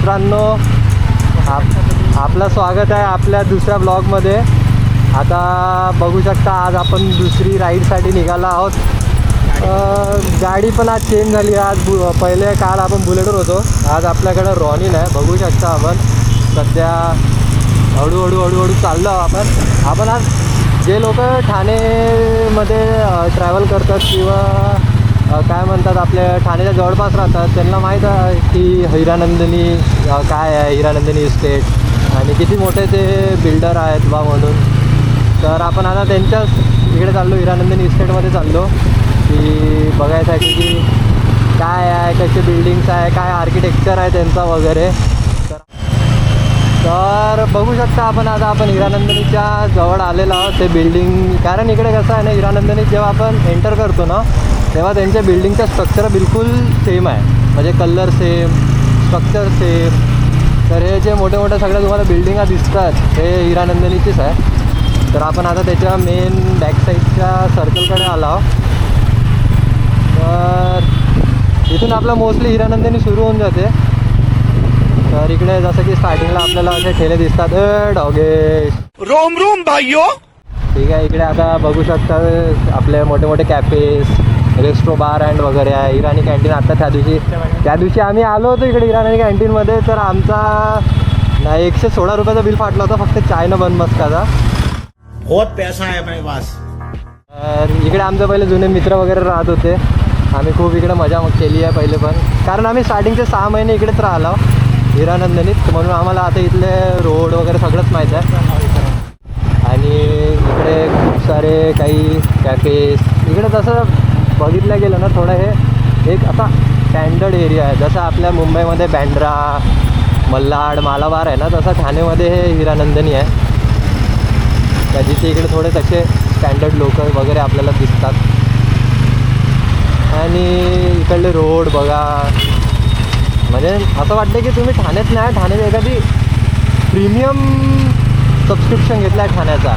मित्रांनो, आपलं स्वागत आहे आपल्या दुसऱ्या ब्लॉगमध्ये. आता बघू शकता आज आपण दुसरी राईडसाठी निघालो आहोत. गाडी पण आज चेंज झाली. आज पहिले काल आपण बुलेटवर होतो, आज आपल्याकडं रॉनिन आहे. बघू शकता आपण सध्या हळूहळू चाललो आपण आज जे लोक ठाणेमध्ये ट्रॅव्हल करतात किंवा काय म्हणतात आपल्या ठाण्याच्या जवळपास राहतात त्यांना माहीत आहे की हिरानंदिनी काय आहे, हिरानंदिनी इस्टेट आणि किती मोठे ते बिल्डर आहेत बा म्हणून. तर आपण आता त्यांच्याच इकडे चाललो, हिरानंदिनी इस्टेटमध्ये चाललो की बघायसाठी की काय आहे, कसे बिल्डिंग्स आहे, काय आर्किटेक्चर आहे त्यांचा वगैरे. तर बघू शकता आपण हिरानंदिनीच्या जवळ आलेलो आहोत ते बिल्डिंग. कारण इकडे कसं आहे ना, हिरानंदिनीत जेव्हा आपण एंटर करतो ना तेव्हा त्यांच्या बिल्डिंगचं स्ट्रक्चर बिलकुल सेम आहे, म्हणजे कलर सेम, स्ट्रक्चर सेम. तर हे जे मोठे सगळ्या तुम्हाला बिल्डिंगा दिसतात हे हिरानंदिनीचीच आहे. तर आपण आता त्याच्या मेन बॅक साईडच्या सर्कलकडे आलो आहोत. तर इथून आपलं मोस्टली हिरानंदिनी सुरू होऊन जाते. तर इकडे जसं की स्टार्टिंगला आपल्याला असे ठेले दिसतात, डॉगेश रोम रोम भाइयों. ठीक आहे. इकडे आता बघू शकता आपले मोठे कॅफेस, रेस्टो, बार अँड वगैरे आहे. इराणी कॅन्टीन. आता त्या दिवशी आम्ही आलो होतो इकडे इराणी कॅन्टीनमध्ये, तर आमचा 116 रुपयाचा बिल फाटला होता फक्त चायनं बन मस्काचा. बहुत पैसा है मेरे पास. तर इकडे आमचे पहिले जुने मित्र वगैरे राहत होते. आम्ही खूप इकडे मजा केली आहे पहिले पण, कारण आम्ही स्टार्टिंगचे 6 महिने इकडेच राहिलो हिरानंदिनीत, म्हणून आम्हाला आता इथले रोड वगैरे सगळंच माहीत आहे. आणि इकडे खूप सारे काही कॅफेस. इकडे तसं बघितलं गेलं ना थोडं हे एक असा स्टँडर्ड एरिया आहे. जसं आपल्या मुंबईमध्ये बँड्रा, मल्हाड, मालाबार आहे ना, तसं ठाणेमध्ये हे हिरानंदिनी आहे. त्या जिथे इकडे थोडे तसे स्टँडर्ड लोक वगैरे आपल्याला दिसतात. आणि इकडले रोड बघा, म्हणजे असं वाटतं की तुम्ही ठाण्यात नाही, ठाण्यात एखादी प्रीमियम सबस्क्रिप्शन घेतला आहे ठाण्याचा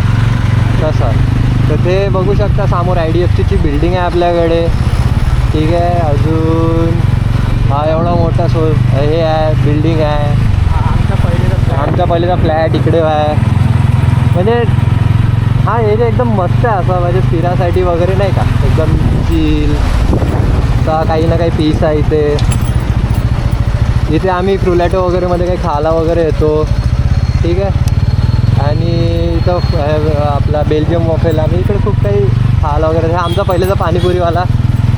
तसं. तर ते बघू शकता समोर IDFCची बिल्डिंग आहे आपल्याकडे. ठीक आहे. अजून हा एवढा मोठा हे आहे, बिल्डिंग आहे. आमच्या पहिलेचा फ्लॅट इकडे आहे. म्हणजे हा एरिया एकदम मस्त आहे असा, म्हणजे फिरासाठी वगैरे नाही का, एकदम चिल. तर काही ना काही पीस आहे इथे. इथे आम्ही फ्रुलॅटो वगैरेमध्ये काही खायला वगैरे येतो. ठीक आहे. आणि इथं आपला बेल्जियम वॉफेल, आम्ही इकडे खूप काही खायला वगैरे. आमचा पहिलेचा पाणीपुरीवाला,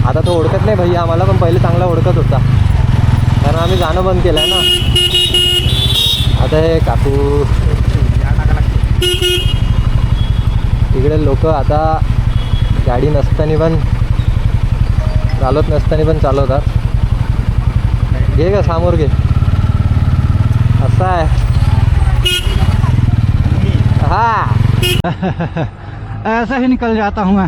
आता तो ओळखत नाही भैया आम्हाला, पण पहिले चांगला ओळखत होता कारण आम्ही जाणं बंद केलं आहे ना. आता हे काकू इकडे लोक आता गाडी नसताना पण चालवत नसताना पण चालवतात. घे का समोर घे, असं आहे. हाँ ऐसा ही निकल जाता हूँ मैं.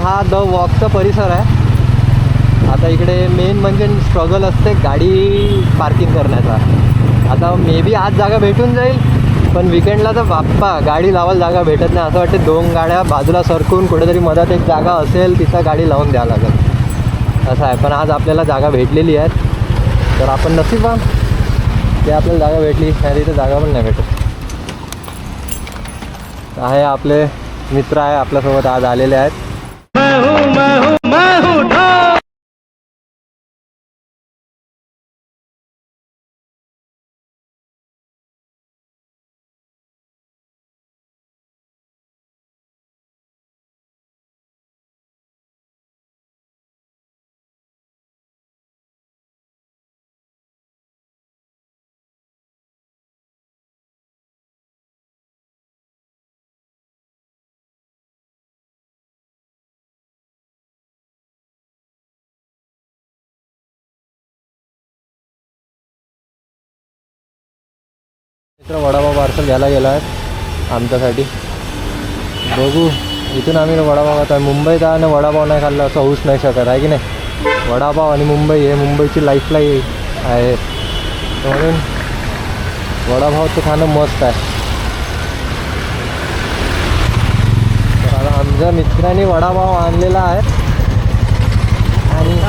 हा द वॉकचा परिसर आहे. आता इकडे मेन म्हणजे स्ट्रगल असते गाडी पार्किंग करण्याचा. आता मे बी आज जागा भेटून जाईल, पण विकेंडला तर बाप्पा गाडी लावायला जागा भेटत नाही. असं वाटतं 2 गाड्या बाजूला सरकून कुठेतरी मधात एक जागा असेल तिथं गाडी लावून द्यावं लागेल असं आहे. पण आज आपल्याला जागा भेटलेली आहे, तर आपण नशीबवान ते आपल्याला जागा भेटली. नाही तिथे जागा पण नाही भेटत आहे. आपले मित्र आहे आपल्यासोबत आज आलेले आहेत. मित्र वडापाव पार्सल घ्यायला गेला आहे आमच्यासाठी. बघू इथून आम्ही वडापाव खाता. मुंबईत आणि वडापाव नाही खाल्ला असं होऊच नाही शकत आहे की नाही. वडापाव आणि मुंबई हे मुंबईची लाईफलाईन आहे, म्हणून वडापावचं खाणं मस्त आहे. तर आता आमच्या मित्रांनी वडापाव आणलेला आहे आणि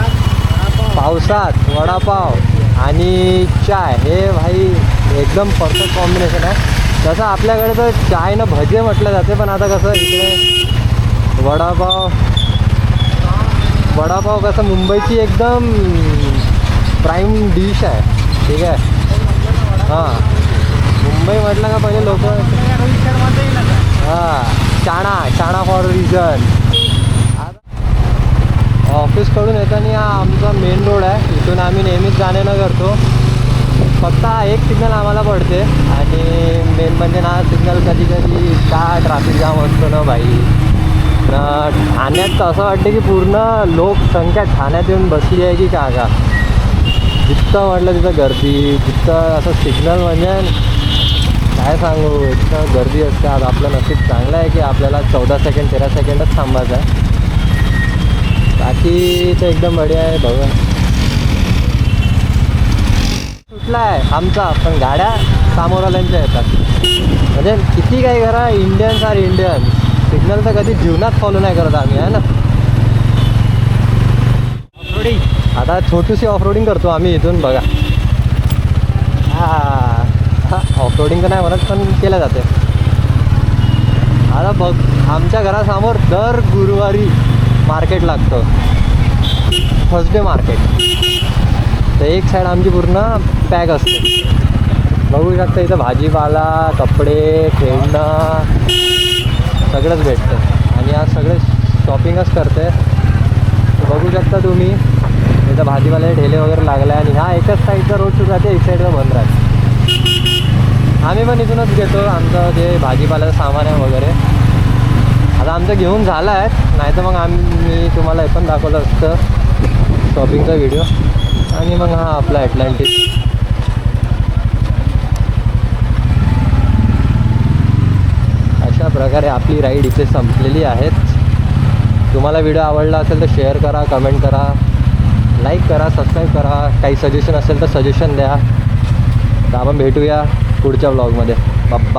पावसात वडापाव आणि चाय हे भाई एकदम परफेक्ट कॉम्बिनेशन आहे. तसं आपल्याकडे तर चाय न भजे म्हटलं जाते, पण आता कसं इकडे वडापाव कसं मुंबईची एकदम प्राईम डिश आहे. ठीक आहे. हां, मुंबई म्हटलं का पहिले लोक चाणा फॉर रिझन. ऑफिसकडून येताना हा आमचा मेन रोड आहे, इथून आम्ही नेहमीच जाणं करतो. फक्त हा एक सिग्नल आम्हाला पडते आणि मेन म्हणजे ना सिग्नल कधी कधी का ट्रॅफिक जाम असतो ना भाई. ठाण्यात तर असं वाटतं की पूर्ण लोकसंख्या ठाण्यात येऊन बसली आहे की का. जितकं म्हटलं तिथं गर्दी, जितकं असं सिग्नल म्हणजे काय सांगू, इतकं गर्दी असते. आज आपलं नशीब चांगलं आहे की आपल्याला 14 सेकंड 13 सेकंडच थांबायचं आहे. बाकी तर एकदम बढिया आहे. बघा सुटला आहे आमचा, पण गाड्या सामोरवाल्यांच्या येतात. म्हणजे किती काही करा, इंडियन्स आर इंडियन. सिग्नल तर कधी जीवनात फॉलो नाही करत आम्ही, आहे ना. आता छोटीशी ऑफरोडिंग करतो आम्ही इथून. बघा ऑफरोडिंग तर नाही म्हणत, पण केलं जाते. आता बघ, आमच्या घरासमोर दर गुरुवारी मार्केट लागतं, थर्सडे मार्केट. तर एक साईड आमची पूर्ण पॅक असते. बघू शकता इथं भाजीपाला, कपडे, खेळणं सगळंच भेटतं. आणि आज सगळे शॉपिंगच करते. बघू शकता तुम्ही इथं भाजीपाल्याचे ठेले वगैरे लागले. आणि ह्या एकच साईडचा रोड सुरू राहते, एक साईडला बंद राहते. आम्ही पण इथूनच घेतो आमचं जे भाजीपाल्याचं सामान आहे वगैरे. आता आमचं घेऊन झालं आहे, नाही तर मग मी तुम्हाला हे पण दाखवलं असतं शॉपिंगचा व्हिडिओ. आणि मग हा आपला ॲटलांटिक. अशा प्रकारे आपली राईड इथे संपलेली आहेत. तुम्हाला व्हिडिओ आवडला असेल तर शेअर करा, कमेंट करा, लाईक करा, सबस्क्राईब करा. काही सजेशन असेल तर सजेशन द्या. तर आपण भेटूया पुढच्या ब्लॉगमध्ये. बाप्पा.